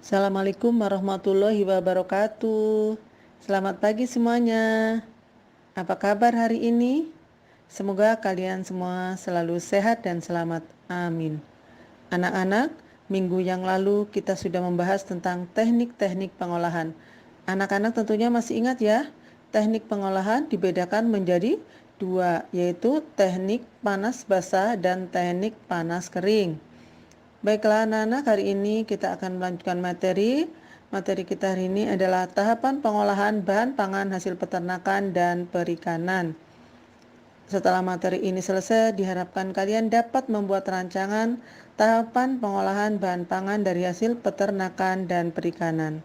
Assalamualaikum warahmatullahi wabarakatuh. Selamat pagi semuanya. Apa kabar hari ini? Semoga kalian semua selalu sehat dan selamat. Amin. Anak-anak, minggu yang lalu kita sudah membahas tentang teknik-teknik pengolahan. Anak-anak tentunya masih ingat ya, teknik pengolahan dibedakan menjadi dua, yaitu teknik panas basah dan teknik panas kering. Baiklah anak-anak, hari ini kita akan melanjutkan materi. Materi kita hari ini adalah tahapan pengolahan bahan pangan hasil peternakan dan perikanan. Setelah materi ini selesai, diharapkan kalian dapat membuat rancangan tahapan pengolahan bahan pangan dari hasil peternakan dan perikanan.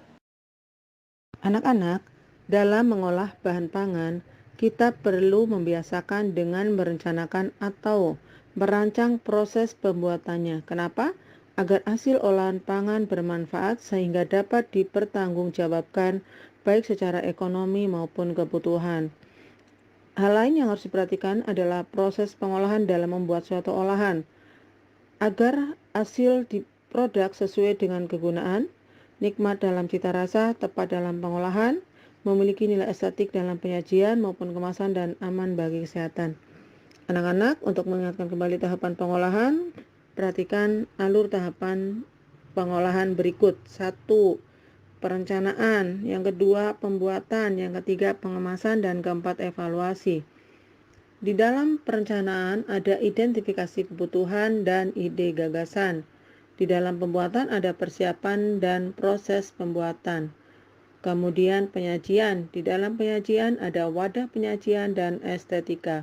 Anak-anak, dalam mengolah bahan pangan, kita perlu membiasakan dengan merencanakan atau merancang proses pembuatannya. Kenapa? Agar hasil olahan pangan bermanfaat sehingga dapat dipertanggungjawabkan baik secara ekonomi maupun kebutuhan. Hal lain yang harus diperhatikan adalah proses pengolahan dalam membuat suatu olahan. Agar hasil produk sesuai dengan kegunaan, nikmat dalam cita rasa, tepat dalam pengolahan, memiliki nilai estetik dalam penyajian maupun kemasan, dan aman bagi kesehatan. Anak-anak, untuk mengingatkan kembali tahapan pengolahan, perhatikan alur tahapan pengolahan berikut. 1. Perencanaan. Yang kedua, pembuatan. Yang ketiga, pengemasan. Dan keempat, evaluasi. Di dalam perencanaan ada identifikasi kebutuhan dan ide gagasan. Di dalam pembuatan ada persiapan dan proses pembuatan. Kemudian penyajian. Di dalam penyajian ada wadah penyajian dan estetika.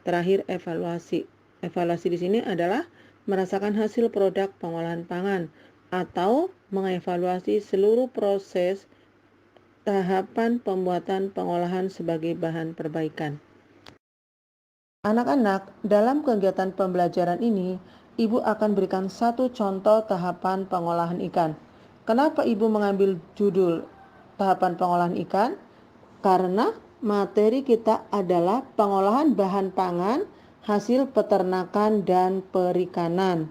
Terakhir, evaluasi. Evaluasi di sini adalah merasakan hasil produk pengolahan pangan atau mengevaluasi seluruh proses tahapan pembuatan pengolahan sebagai bahan perbaikan. Anak-anak, dalam kegiatan pembelajaran ini, Ibu akan berikan satu contoh tahapan pengolahan ikan. Kenapa Ibu mengambil judul tahapan pengolahan ikan? Karena materi kita adalah pengolahan bahan pangan, hasil peternakan dan perikanan.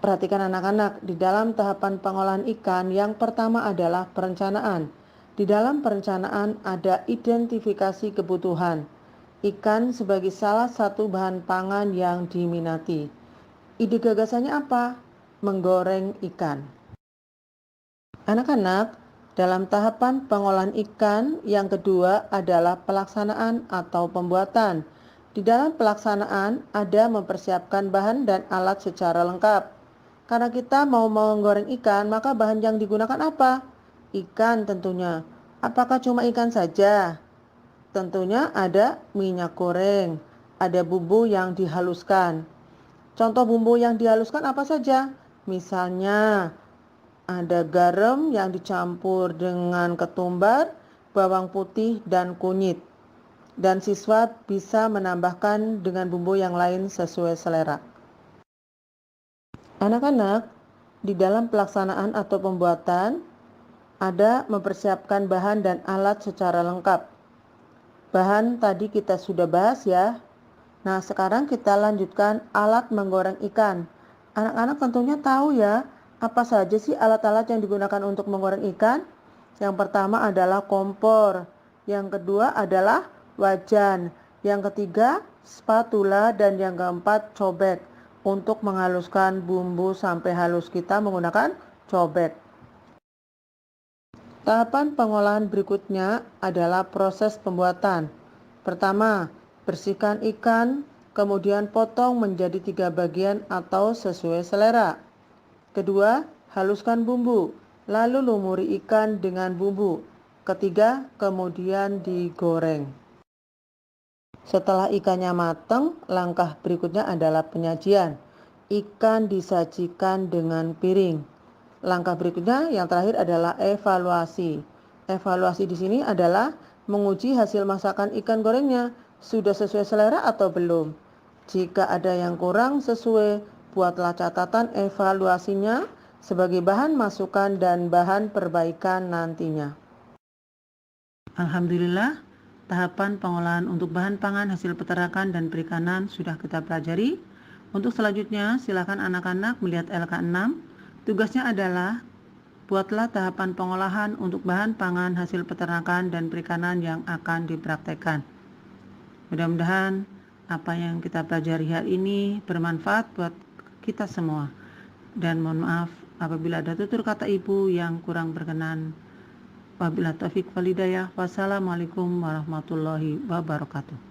Perhatikan anak-anak, di dalam tahapan pengolahan ikan yang pertama adalah perencanaan. Di dalam perencanaan ada identifikasi kebutuhan. Ikan sebagai salah satu bahan pangan yang diminati. Ide gagasannya apa? Menggoreng ikan. Anak-anak, dalam tahapan pengolahan ikan yang kedua adalah pelaksanaan atau pembuatan. Di dalam pelaksanaan ada mempersiapkan bahan dan alat secara lengkap. Karena kita mau menggoreng ikan, maka bahan yang digunakan apa? Ikan tentunya. Apakah cuma ikan saja? Tentunya ada minyak goreng, ada bumbu yang dihaluskan. Contoh bumbu yang dihaluskan apa saja? Misalnya ada garam yang dicampur dengan ketumbar, bawang putih, dan kunyit. Dan siswa bisa menambahkan dengan bumbu yang lain sesuai selera. Anak-anak, di dalam pelaksanaan atau pembuatan, ada mempersiapkan bahan dan alat secara lengkap. Bahan tadi kita sudah bahas ya. Nah, sekarang kita lanjutkan alat menggoreng ikan. Anak-anak tentunya tahu ya, apa saja sih alat-alat yang digunakan untuk menggoreng ikan? Yang pertama adalah kompor, yang kedua adalah wajan, yang ketiga spatula, dan yang keempat cobek. Untuk menghaluskan bumbu sampai halus kita menggunakan cobek. Tahapan pengolahan berikutnya adalah proses pembuatan. Pertama, bersihkan ikan, kemudian potong menjadi 3 bagian atau sesuai selera. Kedua, haluskan bumbu, lalu lumuri ikan dengan bumbu. Ketiga, kemudian digoreng. Setelah ikannya matang, langkah berikutnya adalah penyajian. Ikan disajikan dengan piring. Langkah berikutnya yang terakhir adalah evaluasi. Evaluasi di sini adalah menguji hasil masakan ikan gorengnya. Sudah sesuai selera atau belum? Jika ada yang kurang sesuai, buatlah catatan evaluasinya sebagai bahan masukan dan bahan perbaikan nantinya. Alhamdulillah, tahapan pengolahan untuk bahan pangan hasil peternakan dan perikanan sudah kita pelajari. Untuk selanjutnya, silakan anak-anak melihat LK6. Tugasnya adalah Buatlah tahapan pengolahan untuk bahan pangan hasil peternakan dan perikanan yang akan dipraktekkan. Mudah-mudahan apa yang kita pelajari hari ini bermanfaat buat kita semua. Dan mohon maaf apabila ada tutur kata ibu yang kurang berkenan. Wabillahi taufiq wal hidayah. Wassalamualaikum warahmatullahi wabarakatuh.